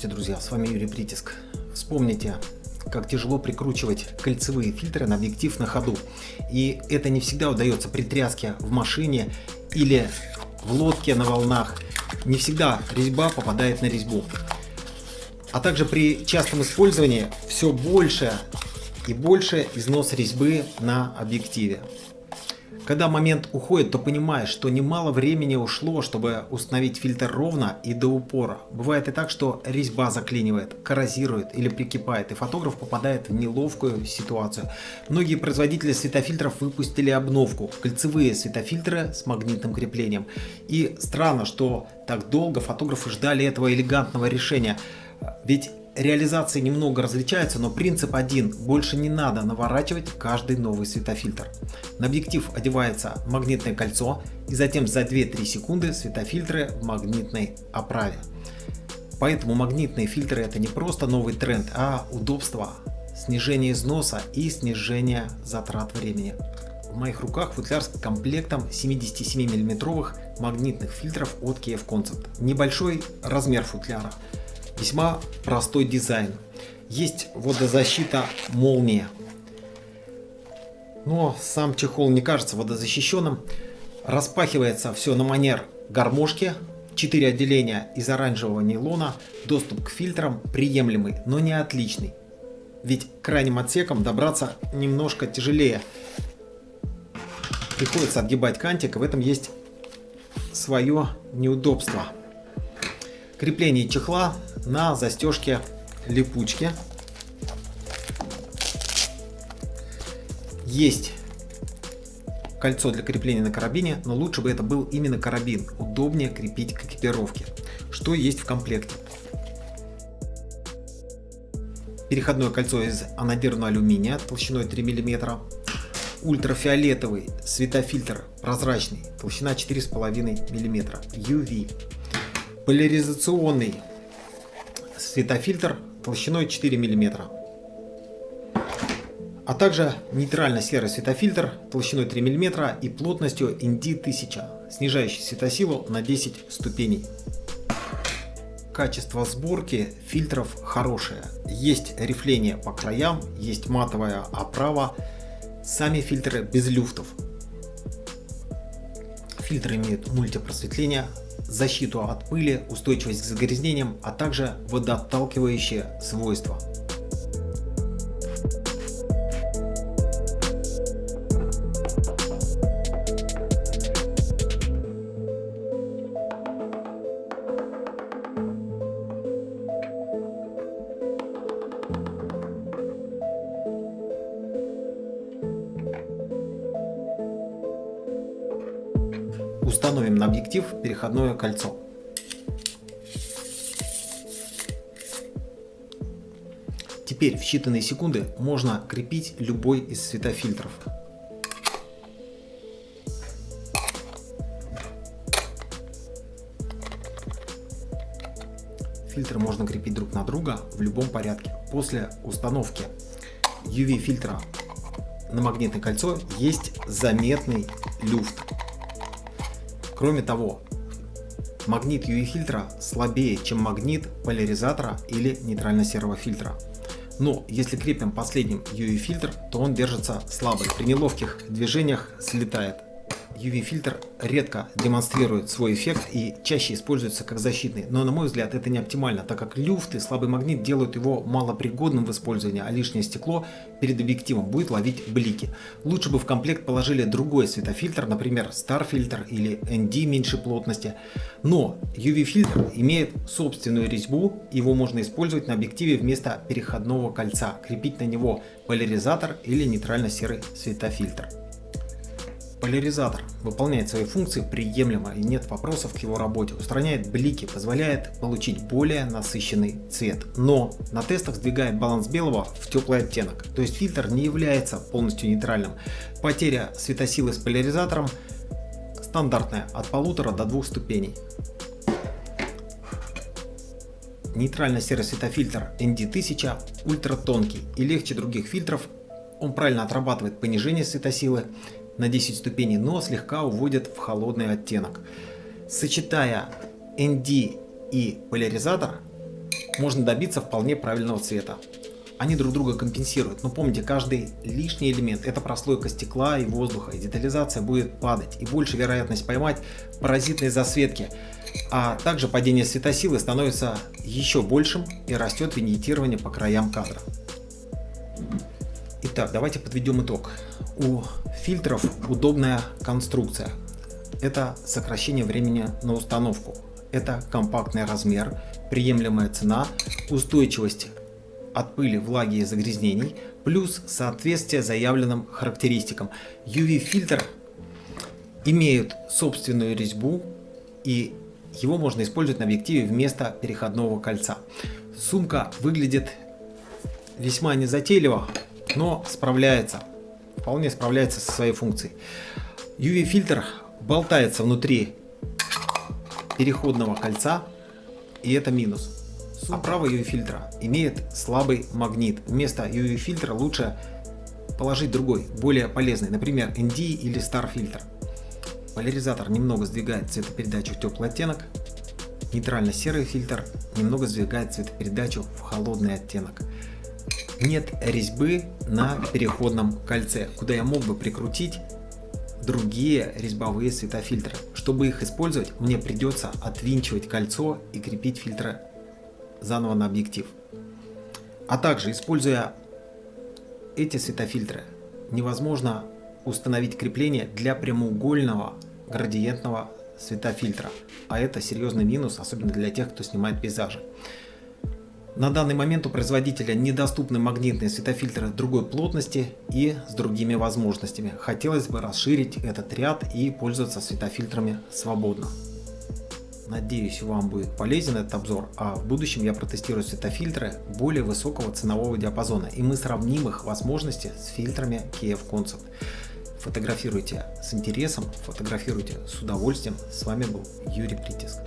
Здравствуйте, друзья, с вами Юрий Притиск. Вспомните, как тяжело прикручивать кольцевые фильтры на объектив на ходу. И это не всегда удается при тряске в машине или в лодке на волнах. Не всегда резьба попадает на резьбу. А также при частом использовании все больше и больше износ резьбы на объективе. Когда момент уходит, то понимаешь, что немало времени ушло, чтобы установить фильтр ровно и до упора. Бывает и так, что резьба заклинивает, коррозирует или прикипает, и фотограф попадает в неловкую ситуацию. Многие производители светофильтров выпустили обновку – кольцевые светофильтры с магнитным креплением. И странно, что так долго фотографы ждали этого элегантного решения. Ведь реализации немного различаются, но принцип один – больше не надо наворачивать каждый новый светофильтр. На объектив одевается магнитное кольцо, и затем за 2-3 секунды светофильтры в магнитной оправе. Поэтому магнитные фильтры – это не просто новый тренд, а удобство, снижение износа и снижение затрат времени. В моих руках футляр с комплектом 77 мм магнитных фильтров от KF Concept. Небольшой размер футляра. Весьма простой дизайн. Есть водозащита молния. Но сам чехол не кажется водозащищенным. Распахивается все на манер гармошки. 4 отделения из оранжевого нейлона. Доступ к фильтрам приемлемый, но не отличный. Ведь к крайним отсекам добраться немножко тяжелее. Приходится отгибать кантик, и в этом есть свое неудобство. Крепление чехла на застежке липучки. Есть кольцо для крепления на карабине, но лучше бы это был именно карабин. Удобнее крепить к экипировке. Что есть в комплекте? Переходное кольцо из анодированного алюминия толщиной 3 мм. Ультрафиолетовый светофильтр прозрачный, толщина 4,5 мм. UV. Поляризационный светофильтр толщиной 4 мм. А также нейтрально-серый светофильтр толщиной 3 мм и плотностью ND1000, снижающий светосилу на 10 ступеней. Качество сборки фильтров хорошее. Есть рифление по краям, есть матовая оправа. Сами фильтры без люфтов. Фильтры имеют мультипросветление, защиту от пыли, устойчивость к загрязнениям, а также водоотталкивающие свойства. Установим на объектив переходное кольцо. Теперь в считанные секунды можно крепить любой из светофильтров. Фильтры можно крепить друг на друга в любом порядке. После установки UV фильтра на магнитное кольцо есть заметный люфт. Кроме того, магнит UV фильтра слабее, чем магнит поляризатора или нейтрально-серого фильтра. Но если крепим последним UV фильтр, то он держится слабо, при неловких движениях слетает. UV фильтр редко демонстрирует свой эффект и чаще используется как защитный, но на мой взгляд это не оптимально, так как люфт и слабый магнит делают его малопригодным в использовании, а лишнее стекло перед объективом будет ловить блики. Лучше бы в комплект положили другой светофильтр, например Star фильтр или ND меньшей плотности. Но UV фильтр имеет собственную резьбу, его можно использовать на объективе вместо переходного кольца, крепить на него поляризатор или нейтрально-серый светофильтр. Поляризатор выполняет свои функции приемлемо и нет вопросов к его работе, устраняет блики, позволяет получить более насыщенный цвет, но на тестах сдвигает баланс белого в теплый оттенок, то есть фильтр не является полностью нейтральным. Потеря светосилы с поляризатором стандартная от 1,5 до 2 ступеней. Нейтрально-серый светофильтр ND1000 ультратонкий и легче других фильтров, он правильно отрабатывает понижение светосилы на 10 ступеней, но слегка уводит в холодный оттенок. Сочетая ND и поляризатор, можно добиться вполне правильного цвета. Они друг друга компенсируют, но помните, каждый лишний элемент — это прослойка стекла и воздуха, и детализация будет падать, и больше вероятность поймать паразитные засветки, а также падение светосилы становится еще большим и растет виньетирование по краям кадра. Итак, давайте подведем итог. У фильтров удобная конструкция. Это сокращение времени на установку. Это компактный размер, приемлемая цена, устойчивость от пыли, влаги и загрязнений, плюс соответствие заявленным характеристикам. UV-фильтр имеет собственную резьбу, и его можно использовать на объективе вместо переходного кольца. Сумка выглядит весьма незатейливо, но вполне справляется со своей функцией. UV-фильтр болтается внутри переходного кольца, и это минус. Оправа UV-фильтра имеет слабый магнит. Вместо UV-фильтра лучше положить другой, более полезный, например, ND или Star фильтр. Поляризатор немного сдвигает цветопередачу в теплый оттенок. Нейтрально-серый фильтр немного сдвигает цветопередачу в холодный оттенок. Нет резьбы на переходном кольце, куда я мог бы прикрутить другие резьбовые светофильтры. Чтобы их использовать, мне придется отвинчивать кольцо и крепить фильтры заново на объектив. А также, используя эти светофильтры, невозможно установить крепление для прямоугольного градиентного светофильтра, а это серьезный минус, особенно для тех, кто снимает пейзажи. На данный момент у производителя недоступны магнитные светофильтры другой плотности и с другими возможностями. Хотелось бы расширить этот ряд и пользоваться светофильтрами свободно. Надеюсь, вам будет полезен этот обзор, а в будущем я протестирую светофильтры более высокого ценового диапазона, и мы сравним их возможности с фильтрами KF Concept. Фотографируйте с интересом, фотографируйте с удовольствием. С вами был Юрий Притиск.